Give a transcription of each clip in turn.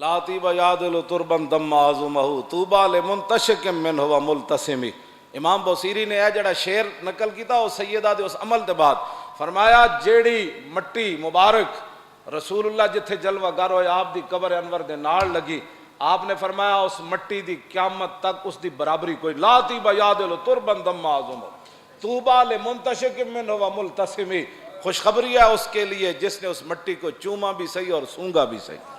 لاتی و یادل تربن دم آزمہ طوبى لمنتشق منہ و ملتسم. امام بوسیری نے جڑا شعر نقل کیتا وہ سیدہ دے اس عمل دے بعد فرمایا جیڑی مٹی مبارک رسول اللہ جتھے جلوہ گر ہوئے آپ دی قبر انور دے نال لگی، آپ نے فرمایا اس مٹی دی قیامت تک اس دی برابری کوئی. لاتی و یادل تربن دم آزمہ طوبى لمنتشق منہ و ملتسم. خوشخبری ہے اس کے لیے جس نے اس مٹی کو چوما بھی صحیح اور سونگا بھی صحیح.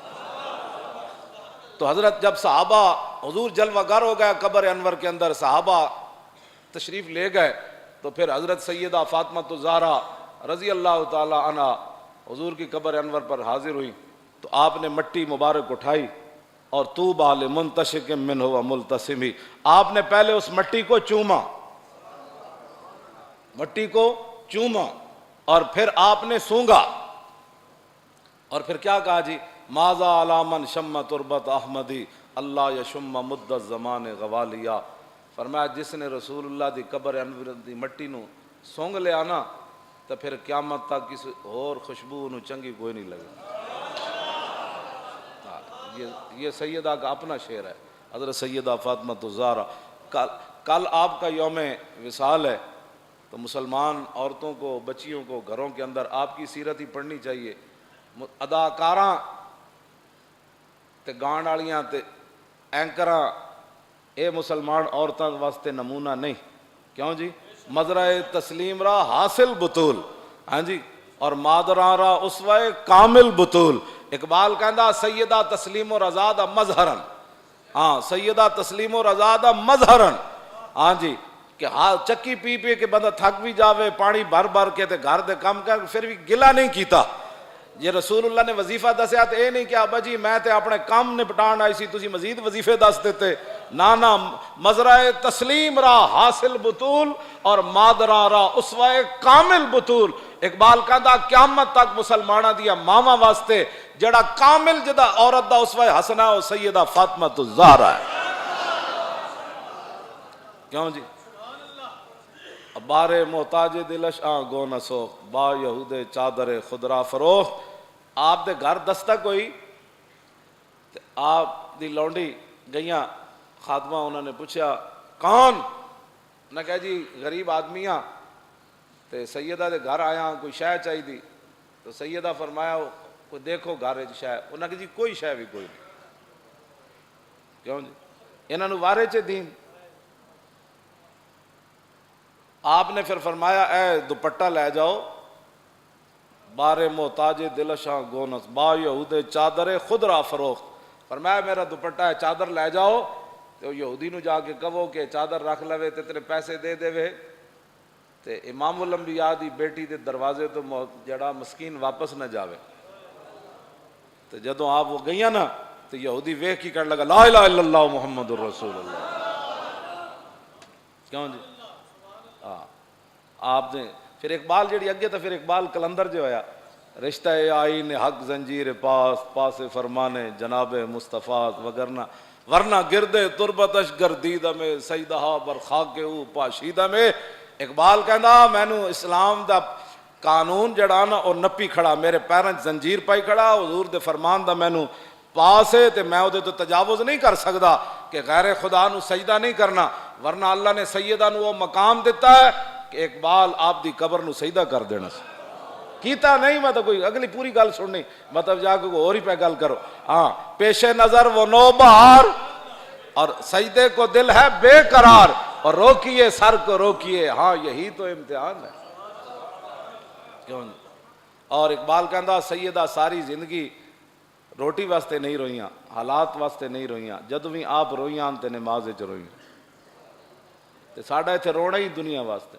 تو حضرت جب صحابہ حضور جلوہ گر ہو گیا قبر انور کے اندر، صحابہ تشریف لے گئے، تو پھر حضرت سیدہ فاطمہ الزہرا رضی اللہ تعالی عنہ حضور کی قبر انور پر حاضر ہوئی. تو آپ نے مٹی مبارک اٹھائی اور طوبى لمنتشق منہ و ملتسم، آپ نے پہلے اس مٹی کو چوما، مٹی کو چوما اور پھر آپ نے سونگا، اور پھر کیا کہا جی؟ ماذا علی من شم تربت احمدی اللہ یشم مد الزمان غوالیا. فرمایا جس نے رسول اللہ دی قبر انور دی مٹی نو سونگ لیا نا تو پھر قیامت تک کسی اور خوشبو نو چنگی کوئی نہیں لگے. یہ سیدہ کا اپنا شعر ہے، حضرت سیدہ فاطمہ الزہرا. کل آپ کا یوم وصال ہے، تو مسلمان عورتوں کو، بچیوں کو گھروں کے اندر آپ کی سیرت ہی پڑھنی چاہیے. اداکاراں تے گان والیاں تے اینکراں اے مسلمان عورتاں واسطے نمونہ نہیں. کیوں جی؟ مزرع تسلیم را حاصل بطول، ہاں جی، اور مادراں را اسوہ کامل بطول. اقبال کہندا سیدہ تسلیم و رضا مظہرن، ہاں سیدہ تسلیم و رضا مظہرن، ہاں جی، کہ ہاں چکی پی پی کے بندہ تھک بھی جاوے، پانی بھر بھر کے تے گھر دے کام کر پھر بھی گلہ نہیں کیتا. یہ رسول اللہ نے وظیفہ دسیا تو اے نہیں کہ ابا جی میں تے اپنے کام نپٹان آئی سی تسی مزید وظیفے دس دیتے. نانا مزرع تسلیم را حاصل بطول اور مادرا را اسوہ کامل بطول. اقبال کہندا قیامت تک مسلمانہ دیا ماما واسطے جڑا کامل جدا عورت دا اسوہ حسنہ و سیدہ فاطمہ الزہرا ہے. کیوں جی؟ بارے محتاج دلش گو نسو با یہود چادر خدرا فروخت. آپ دے گھر دستک ہوئی، آپ دی لونڈی گئیاں خادمہ، انہوں نے پوچھا کون؟ نہ کہا جی غریب آدمیاں تے سیدہ دے گھر آیا کوئی شے چاہی دی. تو سیدہ فرمایا کوئی دیکھو گھر شے. انہوں نے کہا جی کوئی شے بھی کوئی نہیں. کیوں جی؟ انہوں نے وارے چے دین. آپ نے پھر فرمایا اے دوپٹہ لے جاؤ، بارے محتاج دلشاں گونس با یہود چادر خدرا فروخت. فرمایا میرا دوپٹہ ہے چادر لے جاؤ، تو یہودی نو جا کے کہو کہ چادر رکھ لوے تے تیرے پیسے دے دے وے. تے امام الانبیاء دی بیٹی دے دروازے تو جڑا مسکین واپس نہ جاوے. تو جدوں آپ وہ گئیاں نا تو یہودی ویکھ کی کہنے لگا لا الہ الا اللہ محمد الرسول اللہ. کیوں جی؟ آپ نے پھر اقبال جڑی اگے تو پھر اقبال کلندر جو ہویا رشتہ آئین حق زنجیر پاس پاس فرمانے جناب مصطفیٰ ورنہ گردے تربتش گردیدہ میں سیدہا برخاک او پاشیدہ میں. اقبال کہندا مینو اسلام دا قانون جڑا نا اور نپی کھڑا، میرے پیراں زنجیر پائی کھڑا، حضور دے فرمان دا مینو پاس ہے تے میں او دے تو تجاوز نہیں کر سکدا کہ غیر خدا نو سجدہ نہیں کرنا. ورنہ اللہ نے سیدہ نو وہ مقام دیتا ہے کہ اقبال آپ دی قبر نو سجدہ کر دینا کیتا نہیں. میں تو کوئی اگلی پوری گل سننی مطلب جا کے اور ہی پہ گل کرو. ہاں پیش نظر وہ نو بہار اور سجدے کو دل ہے بے قرار اور روکیے سر کو روکیے، ہاں یہی تو امتحان ہے. کیوں؟ اور اقبال کہندا سیدہ ساری زندگی روٹی واسطے نہیں روئیاں، حالات واسطے نہیں روئیاں، جدوں بھی آپ روئیاں تے نماز وچ روئیاں. تے ساڈا ایتھے رونا ہی دنیا واسطے.